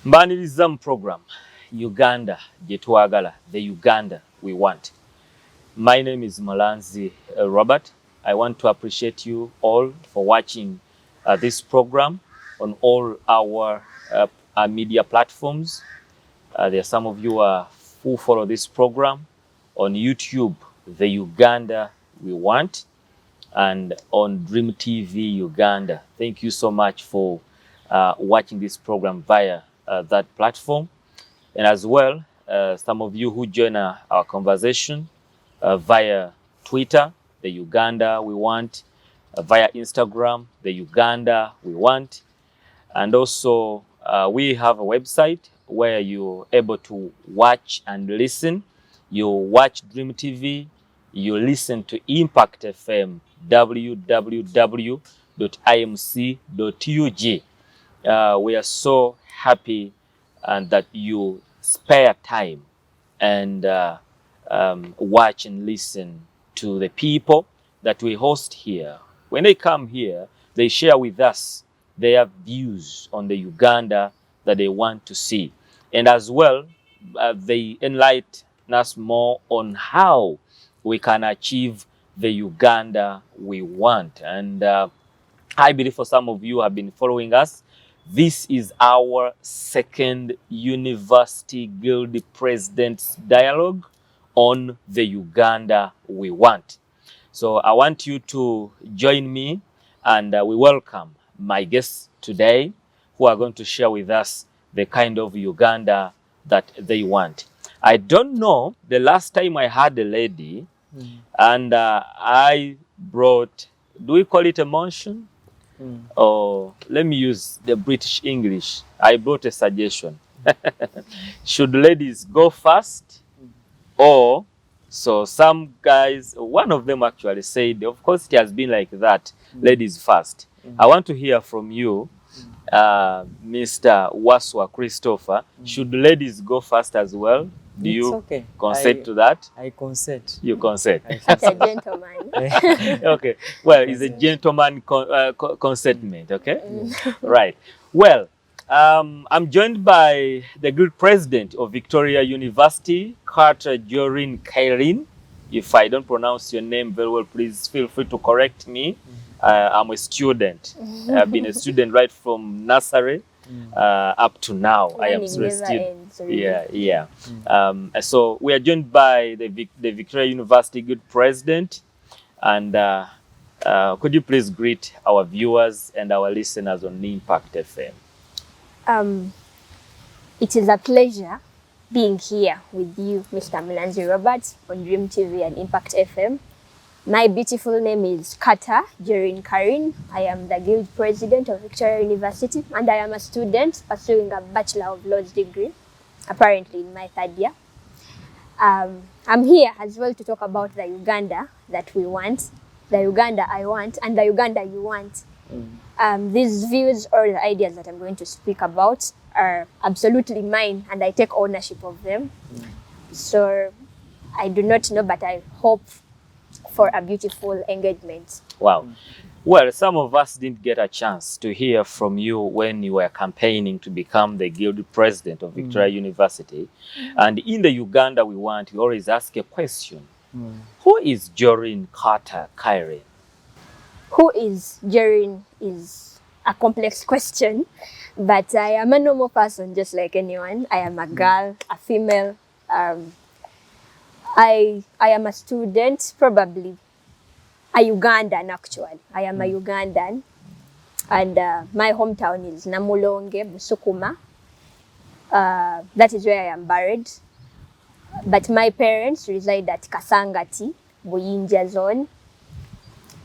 Mbaniriza mu program Uganda gye twagala, the Uganda we want. My name is Malanzi Robert. I want to appreciate you all for watching this program on all our media platforms. There are some of you who follow this program on YouTube, the Uganda we want, and on Dream TV Uganda. Thank you so much for watching this program via that platform. And as well, some of you who join our conversation via Twitter, the Uganda we want, via Instagram, the Uganda we want. And also, we have a website where you're able to watch and listen. You watch Dream TV, you listen to Impact FM, www.imc.ug. We are so happy and that you spare time and watch and listen to the people that we host here. When they come here, they share with us their views on the Uganda that they want to see. And as well, they enlighten us more on how we can achieve the Uganda we want. And I believe for some of you who have been following us, this is our second University Guild President's Dialogue on the Uganda we want. So I want you to join me and we welcome my guests today who are going to share with us the kind of Uganda that they want. I don't know the last time I had a lady and I brought, do we call it a motion? Or let me use the British English. I brought a suggestion. Should ladies go first? Or, so some guys, one of them actually said, of course it has been like that, ladies first. I want to hear from you, Mr. Waswa Christopher. Should ladies go first as well? Do you consent to that? I consent. You consent. Such a gentleman. Okay. Well, it's a gentleman consentment. Okay. Right. Well, I'm joined by the Guild President of Victoria University, Carter Jorin Kairin. If I don't pronounce your name very well, please feel free to correct me. I'm a student. I've been a student right from nursery up to now. I am still a student. Yeah. So we are joined by the Victoria University Guild President. And could you please greet our viewers and our listeners on Impact FM? It is a pleasure being here with you, Mr. Malanzi Robert, on Dream TV and Impact FM. My beautiful name is Carter Jorin Kairin. I am the Guild President of Victoria University and I am a student pursuing a Bachelor of Laws degree, apparently in my third year. I'm here as well to talk about the Uganda that we want, the Uganda I want, and the Uganda you want. These views or the ideas that I'm going to speak about are absolutely mine and I take ownership of them. So I do not know, but I hope for a beautiful engagement. Wow. Well, some of us didn't get a chance to hear from you when you were campaigning to become the Guild President of Victoria University. And in the Uganda we want, we always ask a question. Who is Jorin Carter Kairin? Who is Jorin is a complex question, but I am a normal person just like anyone. I am a girl, a female. I am a student, probably a Ugandan actually. I am a Ugandan and my hometown is Namulonge, Busukuma. That is where I am buried. But my parents reside at Kasangati, Buyinja zone.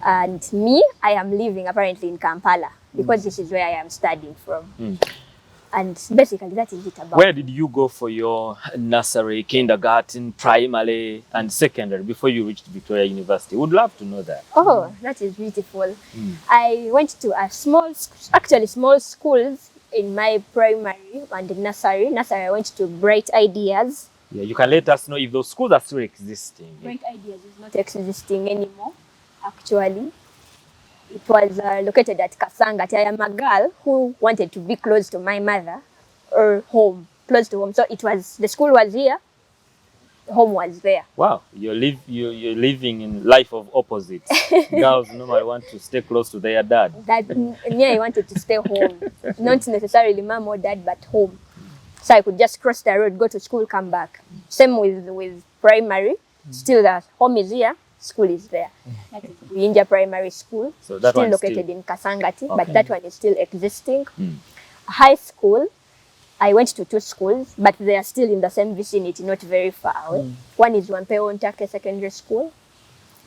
And me, I am living apparently in Kampala because this is where I am studying from. And basically that is it about. Where did you go for your nursery, kindergarten, primary and secondary before you reached Victoria University? Would love to know that. Oh, that is beautiful. I went to a small schools in my primary and nursery. Nursery I went to Bright Ideas. Yeah, you can let us know if those schools are still existing. Bright Ideas is not existing anymore, actually. It was located at Kasangati. I am a girl who wanted to be close to my mother, or home, close to home. So the school was here, home was there. Wow, you're living in life of opposites. Girls normally want to stay close to their dad. Me, I wanted to stay home, not necessarily mom or dad, but home. So I could just cross the road, go to school, come back. Same with primary. Still that home is here, school is there. That is Buyinja Primary School, So that still one located in Kasangati, Okay. but that one is still existing. Mm. High school, I went to 2 schools, but they are still in the same vicinity, not very far away. One is Want.Episode Secondary School,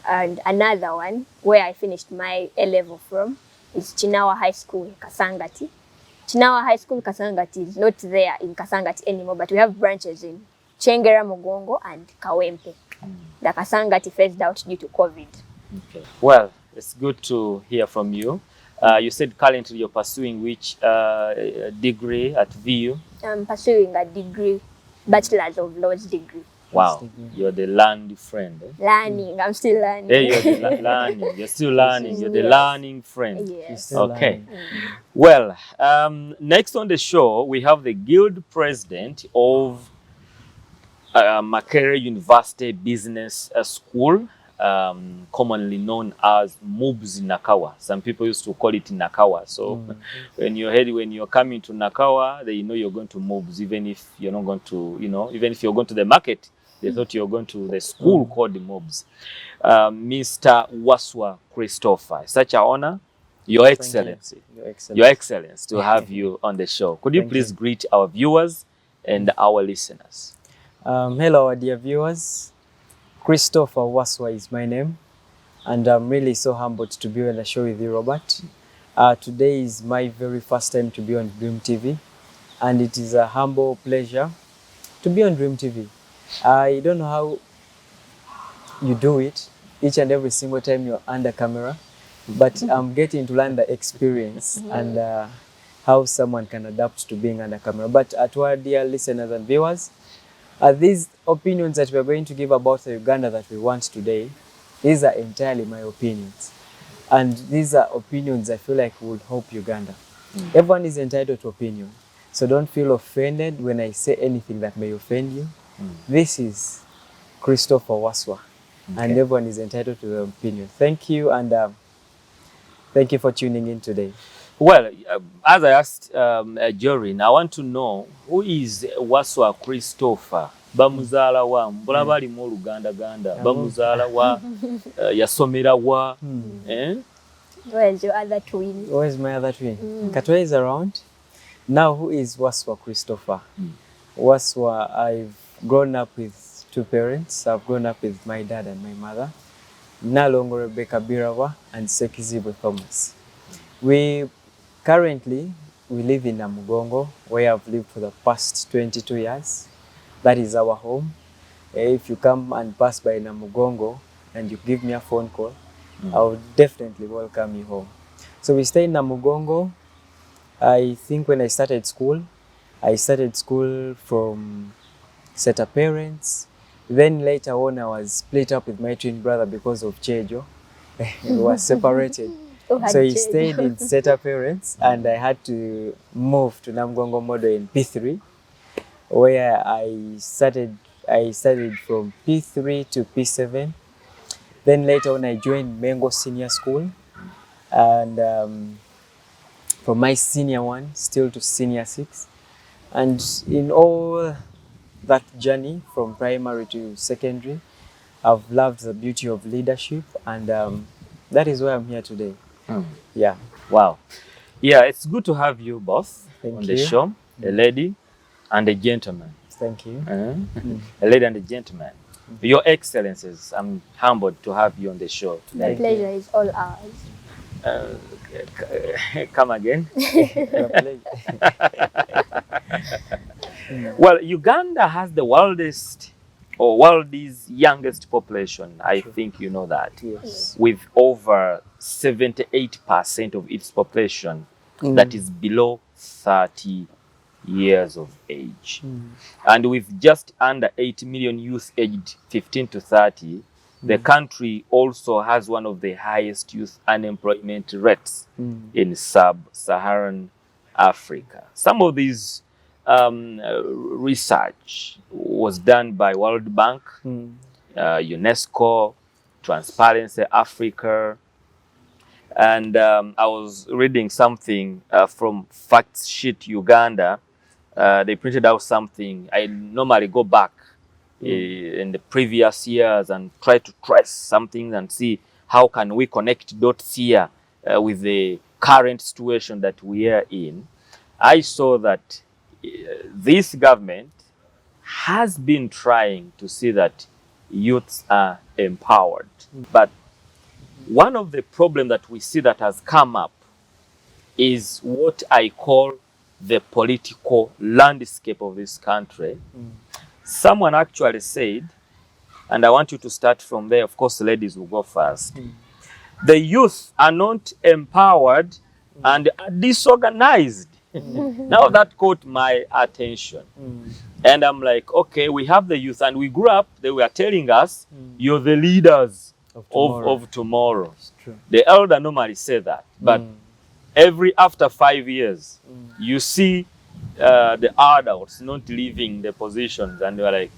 and another one where I finished my A-level from is Chinawa High School, Kasangati. Chinawa High School, Kasangati is not there in Kasangati anymore, but we have branches in Chengera, Mugongo, and Kawempe. The Kasangati phased out due to COVID. Okay. Well, it's good to hear from you. You said currently you're pursuing which degree at VU? I'm pursuing a degree, Bachelor's of Laws degree. Wow, you're the learned friend. Eh? Learning, I'm still learning. Hey, you're the learning. You're still learning. You're the Yes. learning friend. Yes. Okay. Well, next on the show, we have the guild president of Makerere University Business School, commonly known as MUBS Nakawa. Some people used to call it Nakawa. So when you're coming to Nakawa, they know you're going to MUBS, even if you're not going to, even if you're going to the market, they thought you're going to the school called the MUBS. Mr. Waswa Christopher, such an honor. Your Excellency. Your Excellency, to have you on the show. Could you please greet our viewers and our listeners? Hello, our dear viewers. Christopher Waswa is my name, and I'm really so humbled to be on the show with you, Robert. Today is my very first time to be on Dream TV, and it is a humble pleasure to be on Dream TV. I don't know how you do it each and every single time you're under camera, but I'm getting to learn the experience and how someone can adapt to being under camera. But to our dear listeners and viewers, these opinions that we're going to give about the Uganda that we want today, these are entirely my opinions. And these are opinions I feel like will help Uganda. Everyone is entitled to opinion. So don't feel offended when I say anything that may offend you. This is Christopher Waswa. And everyone is entitled to their opinion. Thank you, and thank you for tuning in today. Well, as I asked Jorin, I want to know, who is Waswa Christopher? Bamuzala wa mbula bali mu Uganda ganda. Bamuzala wa yasomera wa. Where's your other twin? Where's my other twin? Katwa is around. Now, who is Waswa Christopher? Waswa, I've grown up with 2 parents. I've grown up with my dad and my mother. Nalongo Rebecca Birawa and Sekizibwe Thomas. We live in Namugongo, where I've lived for the past 22 years. That is our home. If you come and pass by Namugongo and you give me a phone call, I will definitely welcome you home. So we stay in Namugongo. I think when I started school from set of parents. Then later on, I was split up with my twin brother because of Chejo. We were separated. So he stayed in Seta parents, and I had to move to Namgongo Model in P3, where I studied from P3 to P7. Then later on, I joined Mengo Senior School, and from my senior 1 still to senior 6. And in all that journey from primary to secondary, I've loved the beauty of leadership, and that is why I'm here today. Yeah. Wow. Yeah, it's good to have you both Thank on you. the show, a lady and a gentleman. Thank you. A lady and a gentleman. Your Excellencies, I'm humbled to have you on the show The today. pleasure is all ours. Come again. Well, Uganda has the world's youngest population. I think you know that. Yes. With over 78% of its population that is below 30 years of age. And with just under 8 million youth aged 15 to 30, the country also has one of the highest youth unemployment rates in sub-Saharan Africa. Some of these research was done by World Bank, UNESCO, Transparency Africa, and I was reading something from Fact Sheet Uganda. They printed out something. I normally go back in the previous years and try to trace something and see how can we connect dots here with the current situation that we are in. I saw that this government has been trying to see that youths are empowered. But one of the problems that we see that has come up is what I call the political landscape of this country. Someone actually said, and I want you to start from there, of course ladies will go first. The youth are not empowered and are disorganized. Now that caught my attention. And I'm like, okay, we have the youth and we grew up, they were telling us, you're the leaders of tomorrow. The elder normally say that, but after 5 years, you see the adults not leaving the positions and they were like,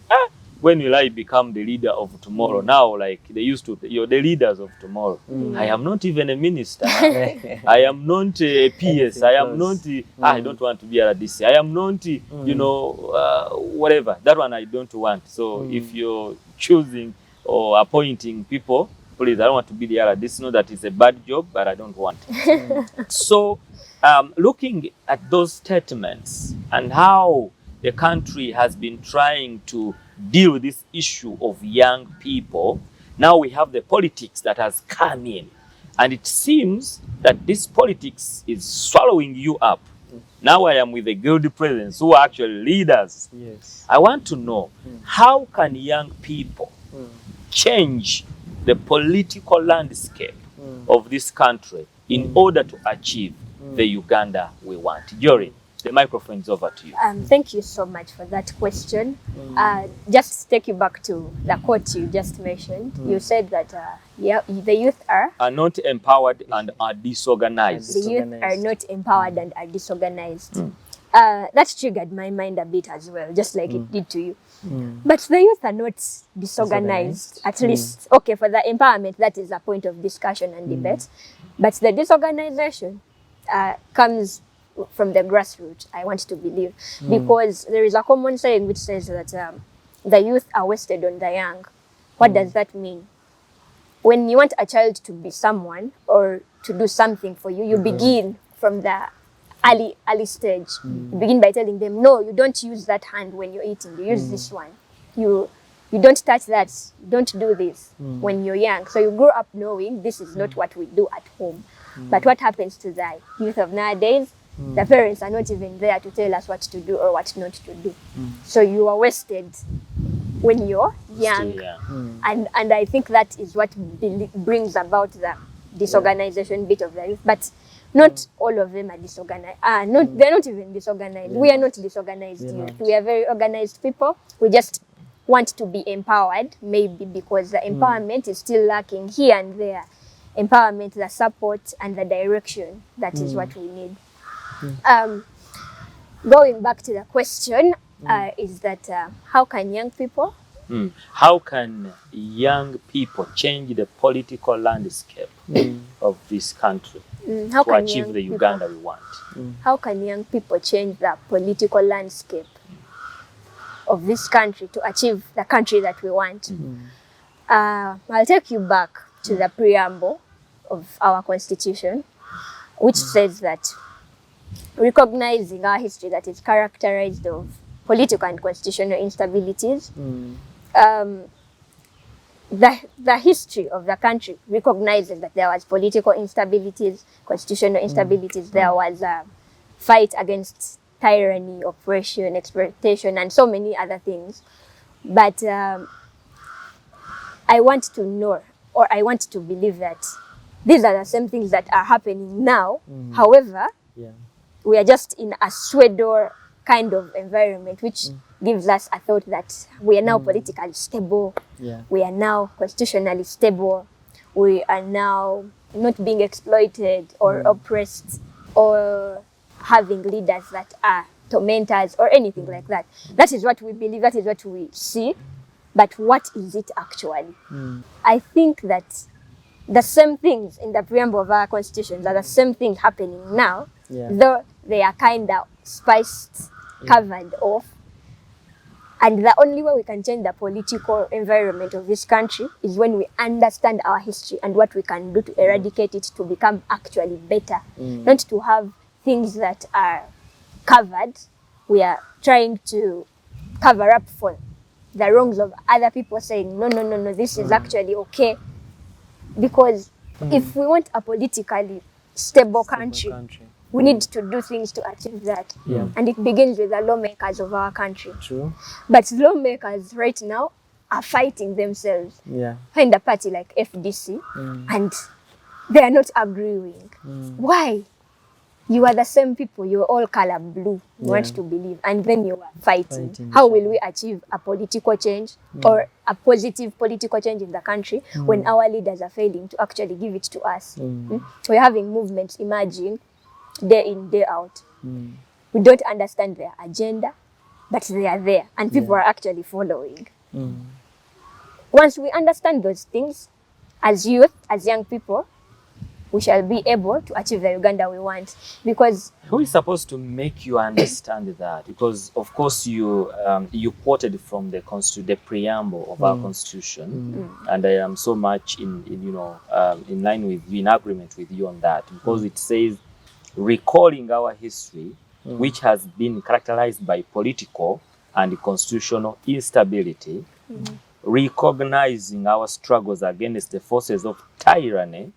when will I become the leader of tomorrow? Now, like they used to, you're the leaders of tomorrow. I am not even a minister. I am not a PS. I am not, I don't want to be a RDC. I am not, you know, whatever. That one I don't want. So if you're choosing or appointing people, please, I don't want to be the RDC. Know that it's a bad job, but I don't want it. So looking at those statements and how the country has been trying to deal with this issue of young people, now we have the politics that has come in. And it seems that this politics is swallowing you up. Now I am with the guilty presidents who are actually leaders. Yes. I want to know, how can young people change the political landscape of this country in order to achieve the Uganda we want? Jorin, the microphone is over to you. Thank you so much for that question. Just to take you back to the quote you just mentioned, you said that the youth are not empowered and are disorganized. The youth are not empowered and are disorganized. That triggered my mind a bit as well, just like it did to you. But the youth are not disorganized, at least. Okay, for the empowerment, that is a point of discussion and debate. But the disorganization comes from the grassroots, I want to believe. Because there is a common saying which says that the youth are wasted on the young. What does that mean? When you want a child to be someone or to do something for you, you begin from the early stage. You begin by telling them, no, you don't use that hand when you're eating, you use this one. You don't touch that, don't do this when you're young. So you grow up knowing this is not what we do at home. But what happens to the youth of nowadays? The parents are not even there to tell us what to do or what not to do. So you are wasted when you're young. And I think that is what brings about the disorganization bit of the youth. But not all of them are disorganized. They're not even disorganized. We are not disorganized youth. We are very organized people. We just want to be empowered, maybe because the empowerment is still lacking here and there. Empowerment, the support, and the direction. That is what we need. Going back to the question, is that how can young people? How can young people change the political landscape of this country to achieve the Uganda we want? How can young people change the political landscape of this country to achieve the country that we want? I'll take you back to the preamble of our constitution, which says that recognizing our history that is characterized of political and constitutional instabilities, the history of the country recognizes that there was political instabilities, constitutional instabilities, there was a fight against tyranny, oppression, exploitation, and so many other things. But I want to know, or I want to believe that these are the same things that are happening now. However, we are just in a pseudo kind of environment, which gives us a thought that we are now politically stable, we are now constitutionally stable, we are now not being exploited or oppressed, or having leaders that are tormentors or anything like that. That is what we believe, that is what we see. But what is it actually? I think that the same things in the preamble of our constitutions are the same thing happening now, though they are kind of spiced, covered off. And the only way we can change the political environment of this country is when we understand our history and what we can do to eradicate it to become actually better. Not to have things that are covered. We are trying to cover up for the wrongs of other people, saying, no, this is actually okay. Because if we want a politically stable country, we need to do things to achieve that. And it begins with the lawmakers of our country. True. But lawmakers right now are fighting themselves. Find a party like FDC and they are not agreeing. Why? You are the same people, you're all color blue, you want to believe, and then you are fighting. How will we achieve a political change or a positive political change in the country when our leaders are failing to actually give it to us? We're having movements emerging day in, day out. We don't understand their agenda, but they are there, and people are actually following. Once we understand those things, as youth, as young people, we shall be able to achieve the Uganda we want. Because who is supposed to make you understand that? Because of course you quoted from the preamble of our constitution, and I am so much in line with you, in agreement with you on that, because it says recalling our history, which has been characterized by political and constitutional instability, recognizing our struggles against the forces of tyranny,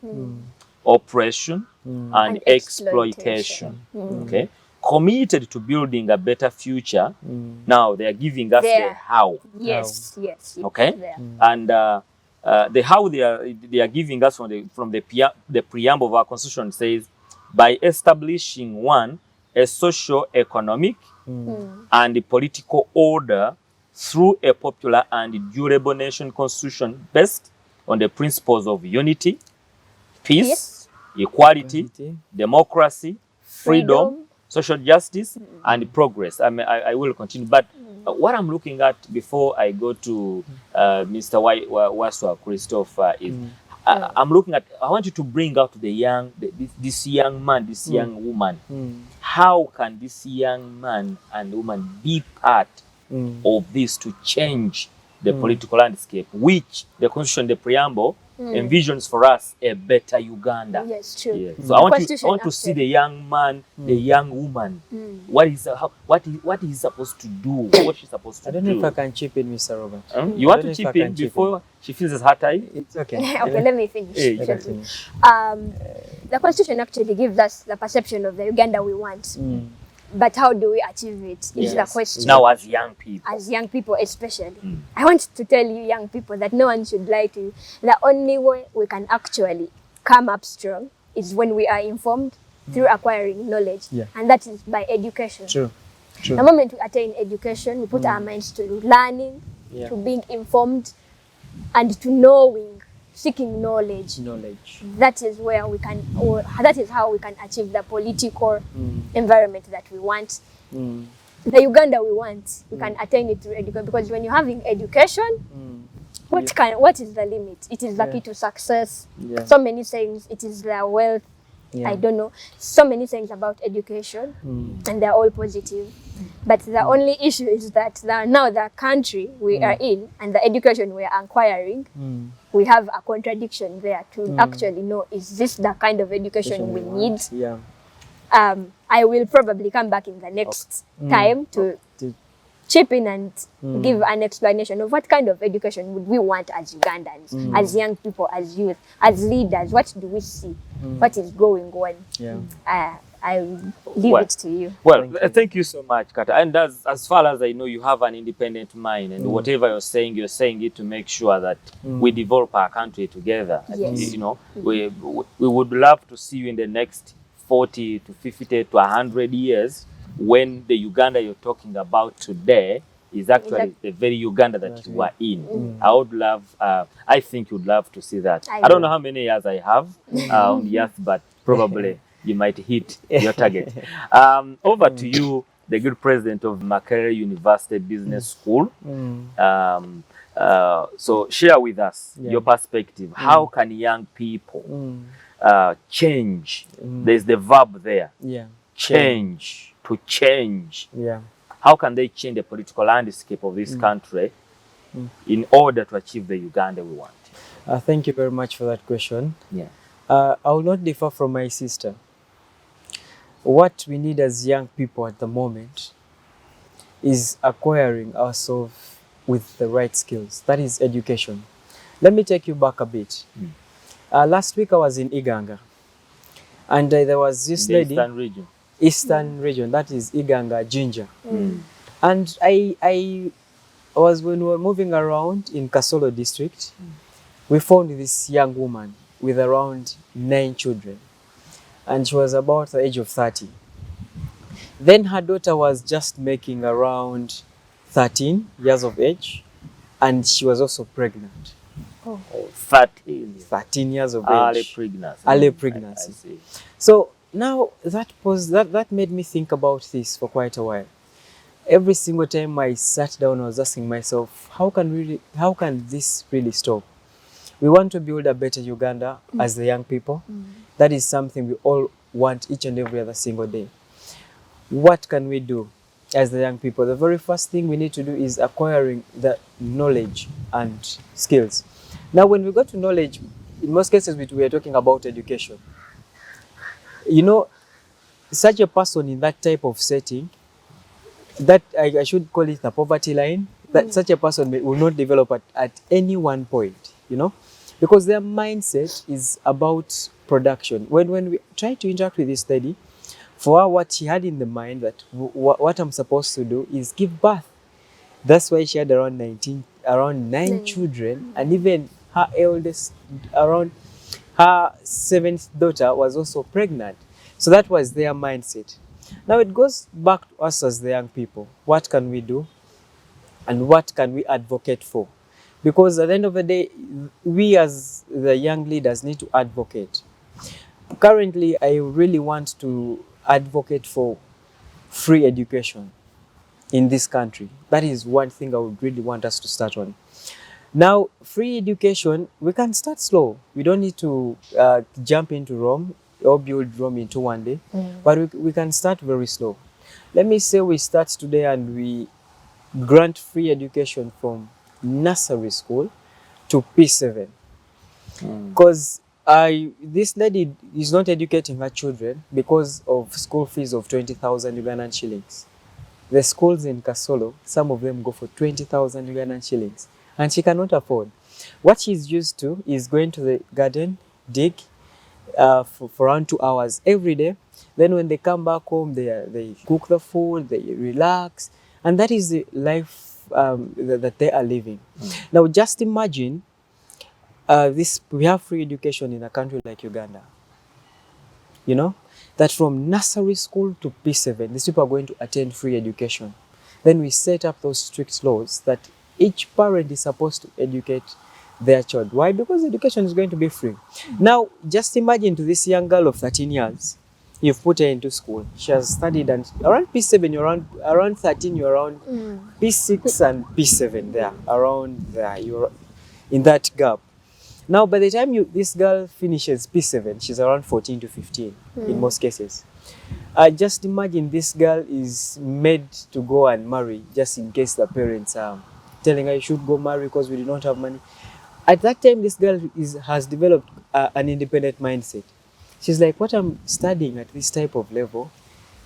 oppression, and exploitation. Okay, committed to building a better future. Now they are giving us the how. Yes. Okay, and the how they are giving us from the preamble of our constitution says, by establishing a socio-economic and political order through a popular and durable nation constitution based on the principles of unity, peace, equality, democracy, freedom, social justice, and progress. I will continue, but what I'm looking at before I go to Mr. Waswa Christopher is I'm looking at, I want you to bring out this young man, this young woman. How can this young man and woman be part of this to change the political landscape, which the constitution, the preamble, envisions for us a better Uganda? Yes, true. Yeah. So I want to see the young man, the young woman. What is supposed to do? What she's supposed to do? I don't know if I can chip in, Mr. Robert. You want to chip in before she feels her time? It's okay. Okay, let me finish. The constitution actually gives us the perception of the Uganda we want. But how do we achieve it is the question. Now as young people. As young people especially. I want to tell you young people that no one should lie to you. The only way we can actually come up strong is when we are informed through acquiring knowledge. And that is by education. True. The moment we attain education, we put our minds to learning, to being informed, and to knowing, seeking knowledge. That is where we can, or that is how we can achieve the political environment that we want. The Uganda we want, we can attain it through education. Because when you're having education, what is the limit? It is the key to success. So many sayings, it is the wealth. I don't know. So many things about education, and they're all positive. But the only issue is that now the country we are in and the education we are acquiring, we have a contradiction there to actually know, is this the kind of education we need? I will probably come back in the next time to chip in and give an explanation of what kind of education would we want as Ugandans, as young people, as youth, as leaders. What do we see? What is going on? I will leave it to you. Well, thank you so much, Kata. And as far as I know, you have an independent mind, and whatever you're saying it to make sure that we develop our country together. Yes. You know, we would love to see you in the next 40 to 50 to 100 years, when the Uganda you're talking about today is actually the very Uganda that you are in. I would love, I think you'd love to see that. I don't know how many years I have on the earth, but probably you might hit your target. Over to you, the good president of Makerere University Business School. So share with us your perspective. How can young people change? There's the verb there. Change. To change. How can they change the political landscape of this country in order to achieve the Uganda we want? Thank you very much for that question. I will not differ from my sister. What we need as young people at the moment is acquiring ourselves with the right skills. That is education. Let me take you back a bit. Last week I was in Uganda, and there was this lady. Eastern region, that is Uganda, Ginger. And I was, when we were moving around in Kasolo district, we found this young woman with around 9 children. And she was about the age of 30. Then her daughter was just making around 13 years of age, and she was also pregnant. 13 years of age. Early pregnancy. I see. So now that made me think about this for quite a while. Every single time I sat down, I was asking myself, how can this really stop? We want to build a better Uganda as the young people. That is something we all want each and every other single day. What can we do as the young people? The very first thing we need to do is acquiring the knowledge and skills. Now, when we go to knowledge, in most cases we are talking about education. You know, such a person in that type of setting, that I should call it the poverty line, that such a person will not develop at any one point, you know, because their mindset is about production. When we try to interact with this lady, for her, what she had in the mind that what I'm supposed to do is give birth. That's why she had around 9 children, and even her eldest, around her 7th daughter was also pregnant. So that was their mindset. Now it goes back to us as the young people. What can we do? And what can we advocate for? Because at the end of the day, we as the young leaders need to advocate. Currently, I really want to advocate for free education in this country. That is one thing I would really want us to start on. Now, free education, we can start slow. We don't need to jump into Rome or build Rome into one day, but we can start very slow. Let me say we start today and we grant free education from nursery school to P7. Because this lady is not educating her children because of school fees of 20,000 Ugandan shillings. The schools in Kasolo, some of them go for 20,000 Ugandan shillings, and she cannot afford. What she's used to is going to the garden, dig for around 2 hours every day. Then when they come back home, they cook the food, they relax, and that is the life that they are living. Now, just imagine we have free education in a country like Uganda. You know, that from nursery school to P7, these people are going to attend free education. Then we set up those strict laws that each parent is supposed to educate their child. Why? Because education is going to be free. Now, just imagine to this young girl of 13 years, you've put her into school. She has studied, and around P7, you're around 13, you're around P6 and P7 there, around there, you're in that gap. Now, by the time this girl finishes P7, she's around 14 to 15 in most cases. Just imagine this girl is made to go and marry just in case the parents are telling her you should go marry because we do not have money. At that time, this girl has developed an independent mindset. She's like, what I'm studying at this type of level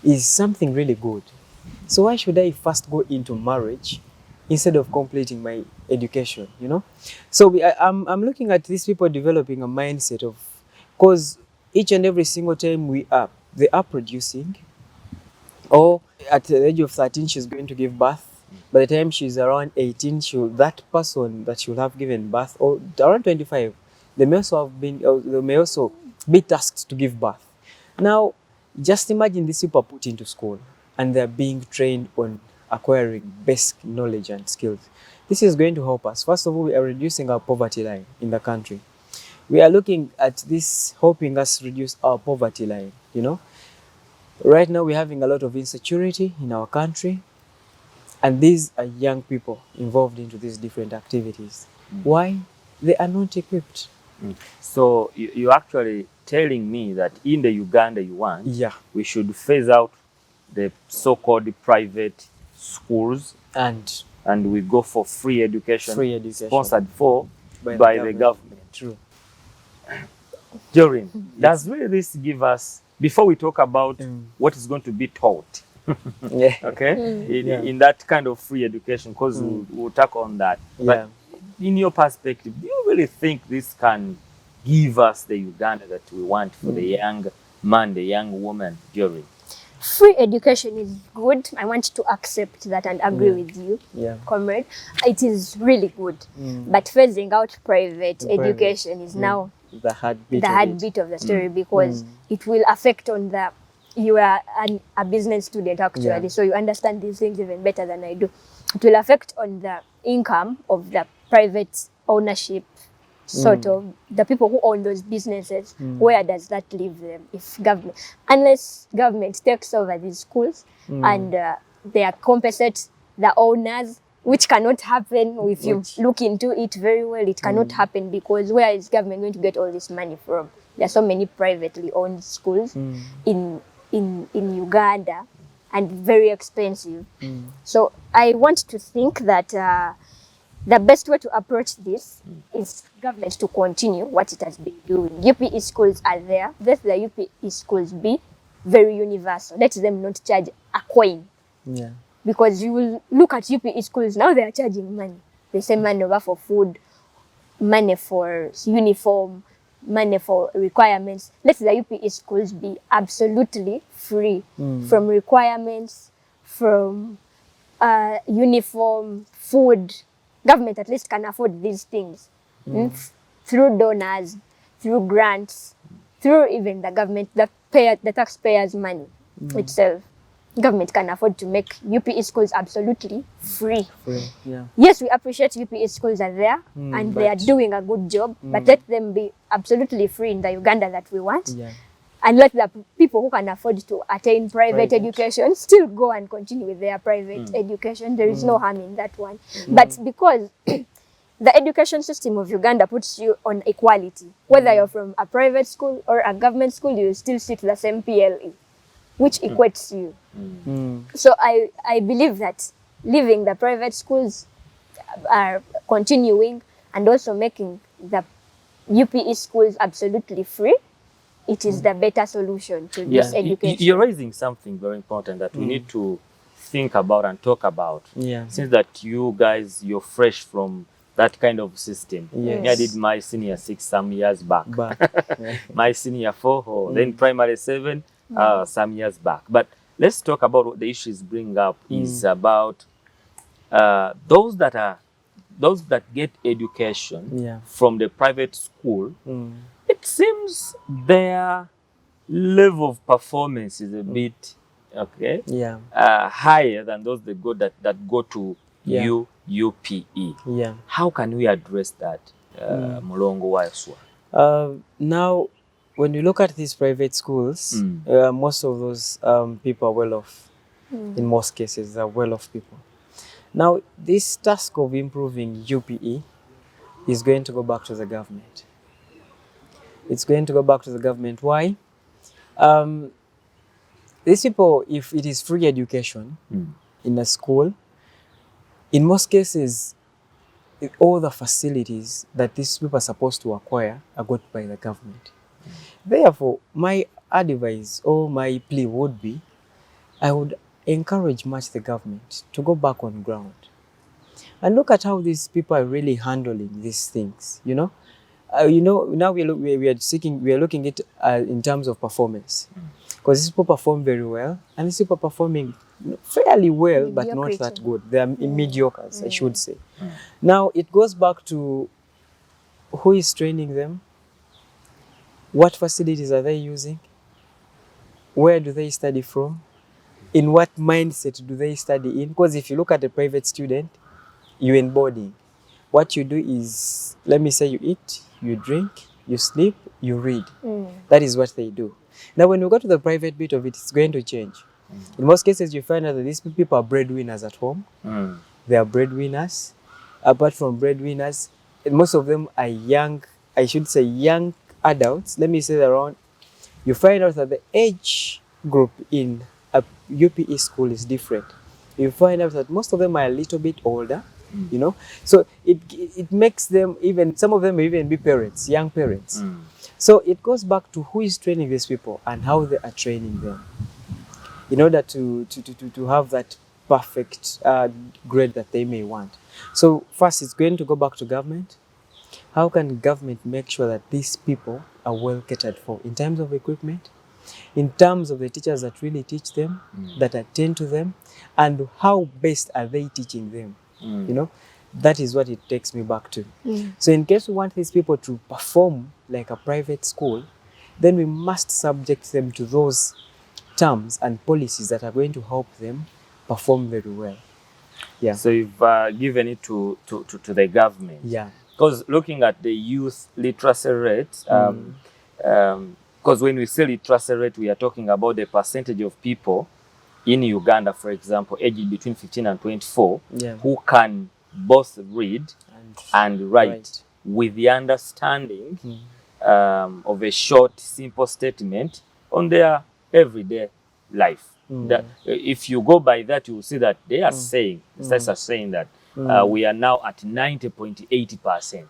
is something really good. So why should I first go into marriage instead of completing my education, you know? So I'm looking at these people developing a mindset of, because each and every single time they are producing, or at the age of 13, she's going to give birth. By the time she's around 18, that person that she'll have given birth, or around 25, they may also be tasked to give birth. Now, just imagine these people are put into school and they're being trained on acquiring basic knowledge and skills. This is going to help us. First of all, we are reducing our poverty line in the country. We are looking at this helping us reduce our poverty line, you know. Right now, we're having a lot of insecurity in our country, and these are young people involved into these different activities. Why? They are not equipped. So you're actually telling me that in the Uganda you want, Yeah. we should phase out the so-called private schools And we go for free education, sponsored for by the government. True. Jorin, does really this give us, before we talk about what is going to be taught, Yeah. okay, in that kind of free education, because we'll talk on that. But in your perspective, do you really think this can give us the Uganda that we want for the young man, the young woman, Jorin? Free education is good. I want to accept that and agree with you, comrade. It is really good. But phasing out private education is now the heartbeat of the story, because it will affect on the, you are a business student actually, so you understand these things even better than I do. It will affect on the income of the private ownership, sort of the people who own those businesses. Where does that leave them if government, unless government takes over these schools and they compensate the owners, which cannot happen. If you look into it very well, it cannot happen, because where is government going to get all this money from? There are so many privately owned schools in Uganda, and very expensive. So I want to think that the best way to approach this is government to continue what it has been doing. UPE schools are there. Let the UPE schools be very universal. Let them not charge a coin. Yeah. Because you will look at UPE schools, now they are charging money. They say money over for food, money for uniform, money for requirements. Let the UPE schools be absolutely free from requirements, from uniform, food. Government at least can afford these things through donors, through grants, through even the government, the taxpayers' money itself. Government can afford to make UPE schools absolutely free. Yeah. Yes, we appreciate UPE schools are there and they are doing a good job, but let them be absolutely free in the Uganda that we want. Yeah. And let the people who can afford to attain private education still go and continue with their private education. There is no harm in that one. But because the education system of Uganda puts you on equality, whether you're from a private school or a government school, you still sit the same PLE, which equates you. So I believe that leaving the private schools are continuing and also making the UPE schools absolutely free, it is the better solution to this education. You're raising something very important that we need to think about and talk about. Yeah. Since that you guys, you're fresh from that kind of system. Yes. I did my senior 6 some years back. Yeah. My senior 4, then primary 7 some years back. But let's talk about what the issues bring up is about those that get education from the private school. It seems their level of performance is a bit higher than those that go to UPE. Yeah. How can we address that, Mulongo Waiswa? Now, when you look at these private schools, most of those people are well off. In most cases, they're well off people. Now, this task of improving UPE is going to go back to the government. It's going to go back to the government. Why? These people, if it is free education in a school, in most cases, all the facilities that these people are supposed to acquire are got by the government. Therefore, my advice or my plea would be, I would encourage much the government to go back on ground and look at how these people are really handling these things. Now we are looking at in terms of performance, because these people perform very well, and these people are performing fairly well, but not that good. They are mediocres, I should say. Now it goes back to who is training them, what facilities are they using, where do they study from, in what mindset do they study in? Because if you look at a private student, you're in boarding. What you do is, let me say, you eat, you drink, you sleep, you read. That is what they do. Now, when we go to the private bit of it, it's going to change. In most cases, you find out that these people are breadwinners at home. They are breadwinners. Apart from breadwinners, most of them are young, I should say young adults. Let me say that around. You find out that the age group in a UPE school is different. You find out that most of them are a little bit older, you know. So it makes them, even some of them may even be parents, young parents. So it goes back to who is training these people and how they are training them in order to have that perfect grade that they may want. So first, it's going to go back to government. How can government make sure that these people are well catered for in terms of equipment, in terms of the teachers that really teach them, that attend to them, and how best are they teaching them? You know, that is what it takes me back to. So in case we want these people to perform like a private school, then we must subject them to those terms and policies that are going to help them perform very well. Yeah. So you've given it to the government. Yeah. Because looking at the youth literacy rate, because when we say literacy rate, we are talking about the percentage of people in Uganda, for example, aged between 15 and 24, who can both read and write with the understanding of a short, simple statement on their everyday life. That, if you go by that, you will see that they are saying, stats are saying that we are now at 90.80%.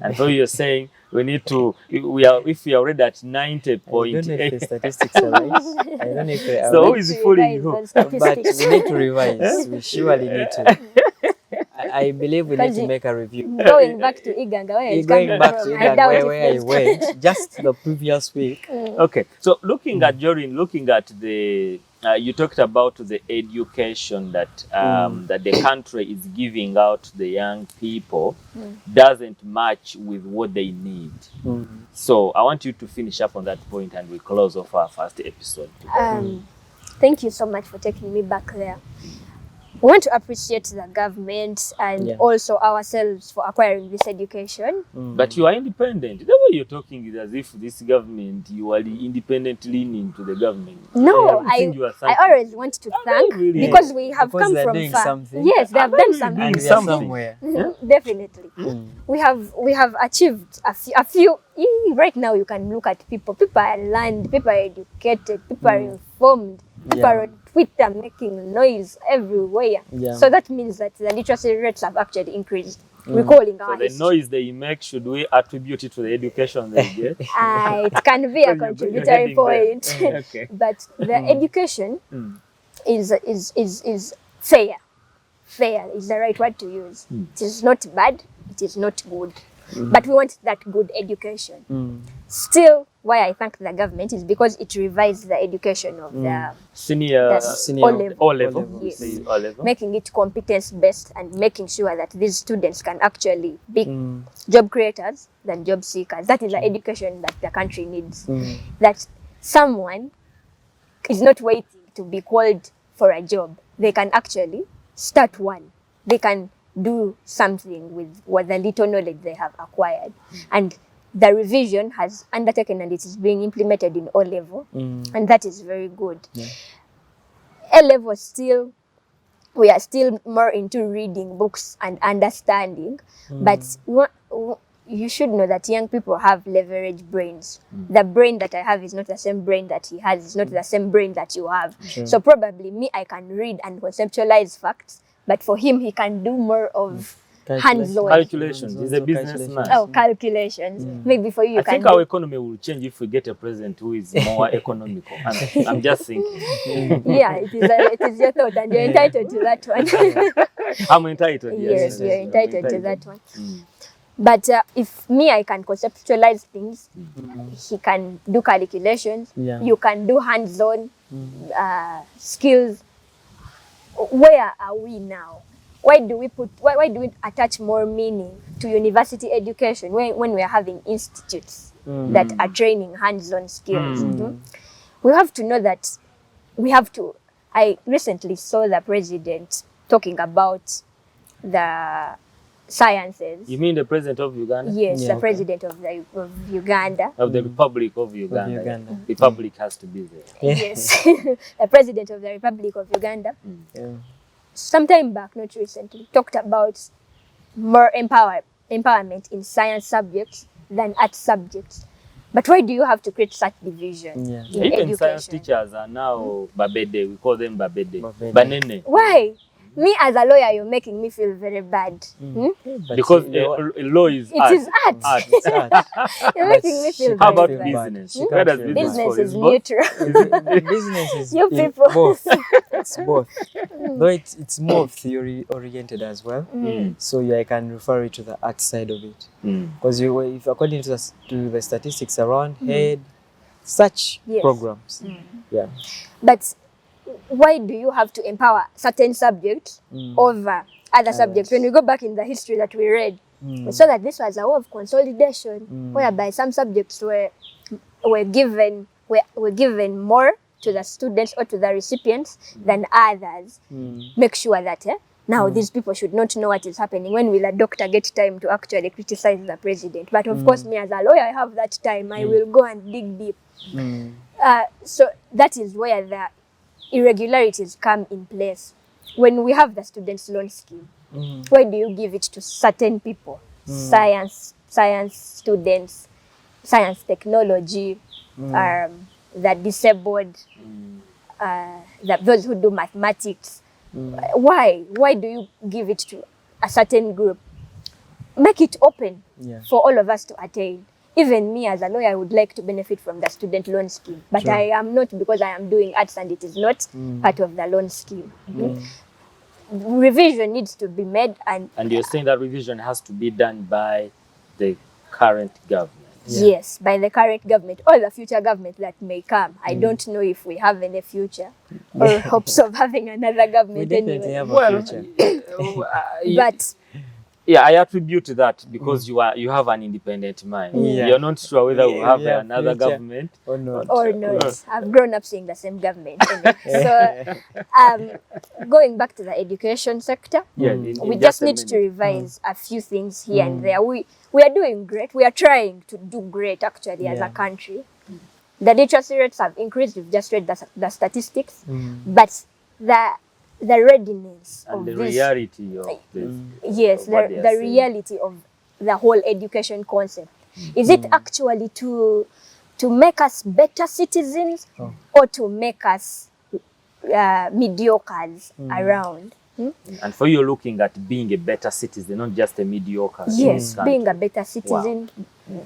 And so you're saying we need to, if we are already at 90.8. I don't know if the statistics are right. I don't know if they are so right. who is fooling you? But we need to revise. We surely need to. I believe we need to make a review. Going back to Uganda, where it's Going coming back from, to I doubt Uganda, where I went just the previous week. Okay, so looking at Jorin, looking at the, you talked about the education that that the country is giving out to the young people doesn't match with what they need. So I want you to finish up on that point and we close off our first episode. Thank you so much for taking me back there. We want to appreciate the government and also ourselves for acquiring this education. But you are independent. The way you're talking is as if this government, you are independently leaning to the government. No, I always want to thank because we have come from far. Something. Yes, they have done something. And we are somewhere. Definitely. We have achieved a few. Right now, you can look at people. People are learned. People are educated. People are informed. People are on Twitter making noise everywhere. So that means that the literacy rates have actually increased. Recalling our the noise they make, should we attribute it to the education they get? It can be a contributory point. But the education is fair. Fair is the right word to use. It is not bad. It is not good. But we want that good education. Still, why I thank the government is because it revised the education of the senior O-level. Yes. O-level. Making it competence-based and making sure that these students can actually be job creators than job seekers. That is the education that the country needs. That someone is not waiting to be called for a job. They can actually start one. They can do something with what the little knowledge they have acquired. And the revision has undertaken and it is being implemented in O-level. And that is very good. A-level still, we are still more into reading books and understanding. But you should know that young people have leverage brains. The brain that I have is not the same brain that he has. It's not the same brain that you have. So probably me, I can read and conceptualize facts. But for him, he can do more of hands-on. Calculations. He's a businessman. Oh, calculations. Maybe for you, I think our economy will change if we get a president who is more economical. I'm just thinking. Yeah, it is your thought, and you're entitled to that one. I'm entitled. Yes, you're entitled to that one. But if me, I can conceptualize things, he can do calculations. You can do hands-on skills. Where are we now? Why do we attach more meaning to university education when we are having institutes that are training hands-on skills? We have to know that I recently saw the president talking about the sciences. You mean the president of Uganda? Yes, Yeah, the okay. president of Uganda. Of the Republic of Uganda. Uganda. Republic has to be there. Yes, the president of the Republic of Uganda. Yeah. Some time back, not recently, talked about more empowerment in science subjects than art subjects. But why do you have to create such division Yeah. in Even science education? teachers are now babede. We call them babede. Babede. Banene. Why? Me as a lawyer, you're making me feel very bad. Hmm? But Because law is It art. is art. it's art. You're making me feel How about very feel bad. bad. business? She Where can't does feel business Business fall? is both? neutral. Business is You in people. both. It's both. Though it's more theory oriented as well. So yeah, I can refer it to the art side of it. Because if according to the statistics around head, such Yes. programs. Yeah. But why do you have to empower certain subjects over other subjects? When we go back in the history that we read, we saw that this was a war of consolidation, whereby some subjects were given more to the students or to the recipients than others. Make sure that now these people should not know what is happening. When will a doctor get time to actually criticize the president? But of course, me as a lawyer, I have that time. I will go and dig deep. So that is where the irregularities come in place. When we have the students' loan scheme, why do you give it to certain people? Science students, science technology, the disabled, those who do mathematics. Why do you give it to a certain group? Make it open for all of us to attain. Even me as a lawyer, I would like to benefit from the student loan scheme, but Sure. I am not, because I am doing arts and it is not part of the loan scheme. Revision needs to be made, and And you're saying that revision has to be done by the current government. yes, by the current government or the future government that may come. I don't know if we have any future or hopes of having another We government definitely anyway. have a Well, future. But yeah, I attribute that because you have an independent mind. Yeah. You're not sure whether we'll have Yeah, another future. government. Or not. or not. I've grown up seeing the same government. Anyway. So, going back to the education sector, Yeah, we just need to revise a few things here and there. We are doing great. We are trying to do great actually as a country. The literacy rates have increased. We've just read the statistics, but the readiness and of the this, reality of this. yes, of what they the are saying. reality of the whole education concept. Is it actually to make us better citizens or to make us mediocres around? And for you, looking at being a better citizen, not just a mediocre. in Yes, this country. being a better citizen.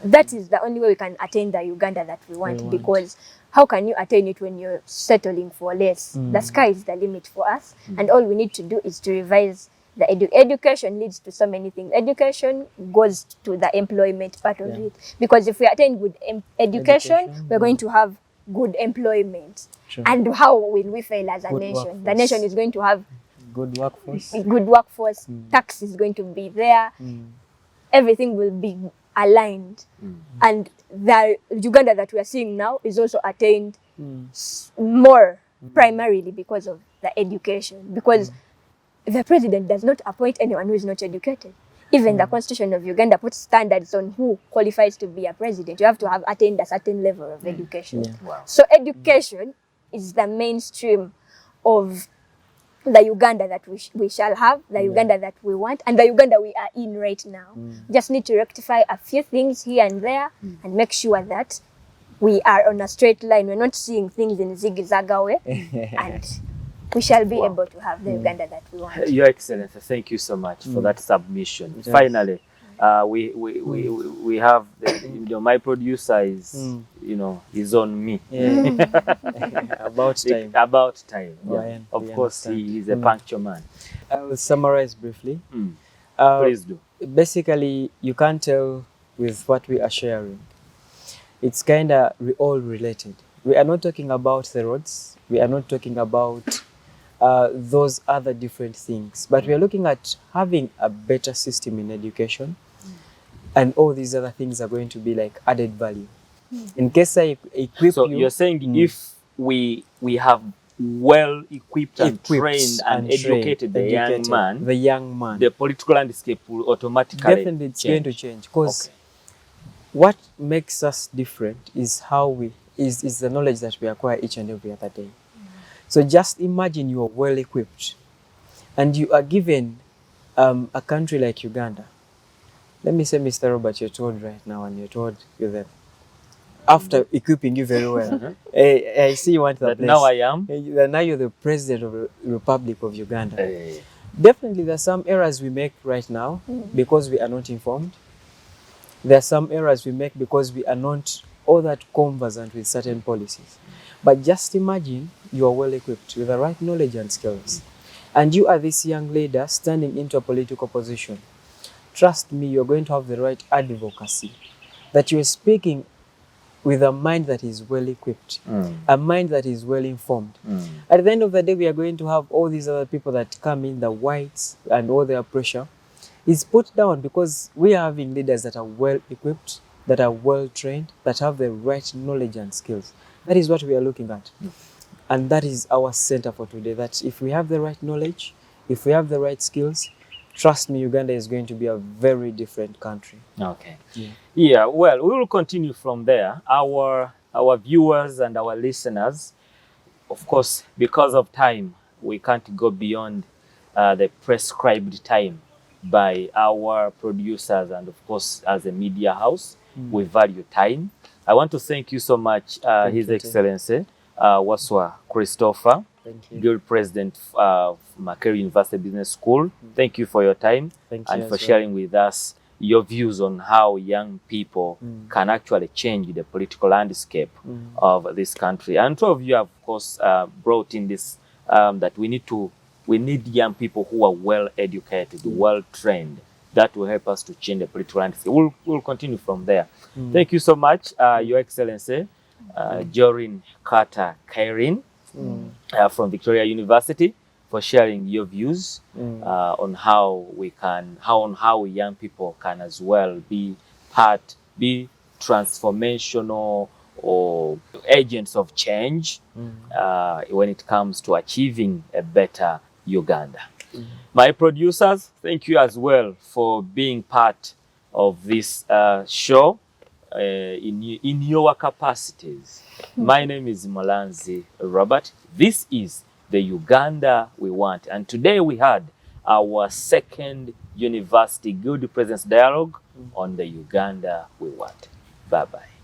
That is the only way we can attain the Uganda that we want. Because how can you attain it when you're settling for less? The sky is the limit for us, and all we need to do is to revise the education. Leads to so many things. Education goes to the employment part of it, because if we attain good education, we're going to have good employment. Sure. And how will we fail as a Good nation? The workforce. nation is going to have Good workforce. good workforce, tax is going to be there, everything will be aligned. And the Uganda that we are seeing now is also attained more primarily because of the education, because the president does not appoint anyone who is not educated. Even the constitution of Uganda puts standards on who qualifies to be a president. You have to have attained a certain level of education. Wow. So education is the mainstream of the Uganda that we shall have, the Uganda that we want, and the Uganda we are in right now. Just need to rectify a few things here and there and make sure that we are on a straight line. We're not seeing things in zigzag way, and we shall be able to have the Uganda that we want. Your Excellency, thank you so much for that submission. Yes. Finally, we have my producer is is on me. Yeah. About time. About time. Oh, Yeah. I Of course, understand. he is a punctual man. I will summarize briefly. Please do. Basically, you can't tell with what we are sharing. It's kind of all related. We are not talking about the roads. We are not talking about those other different things. But we are looking at having a better system in education. And all these other things are going to be like added value. In case I equip So you... you're saying if we have well equipped and trained and educated the young man, the political landscape will automatically definitely it's going to change, because what makes us different is how we is the knowledge that we acquire each and every other day. So just imagine you are well equipped and you are given a country like Uganda. Let me say, Mr. Robert, you're told right now, and you're told you're there. After equipping you very well, I see you want the place. Now I am. Now you're the president of the Republic of Uganda. Definitely, there are some errors we make right now because we are not informed. There are some errors we make because we are not all that conversant with certain policies. But just imagine you are well equipped with the right knowledge and skills, and you are this young leader standing into a political position. Trust me, you're going to have the right advocacy, that you're speaking with a mind that is well equipped, a mind that is well informed. At the end of the day, we are going to have all these other people that come in, the whites and all their pressure is put down, because we are having leaders that are well equipped, that are well trained, that have the right knowledge and skills. That is what we are looking at. And that is our center for today, that if we have the right knowledge, if we have the right skills, trust me, Uganda is going to be a very different country. Okay. Yeah, well, we will continue from there. Our viewers and our listeners, of course, because of time, we can't go beyond the prescribed time by our producers, and of course, as a media house, we value time. I want to thank you so much, His Excellency Waswa Christopher, Guild President of Makerere University Business School. Thank you for your time and for sharing with us your views on how young people can actually change the political landscape of this country. And two of you have, of course, brought in this that we need young people who are well educated, well trained. That will help us to change the political landscape. We'll continue from there. Thank you so much, Your Excellency, Jorin Carter Kairin from Victoria University, for sharing your views on how young people can as well be transformational or agents of change when it comes to achieving a better Uganda. My producers, thank you as well for being part of this show in your capacities. My name is Molanzi Robert. This is the Uganda we want. And today we had our second University Guild Presence Dialogue on the Uganda we want. Bye-bye.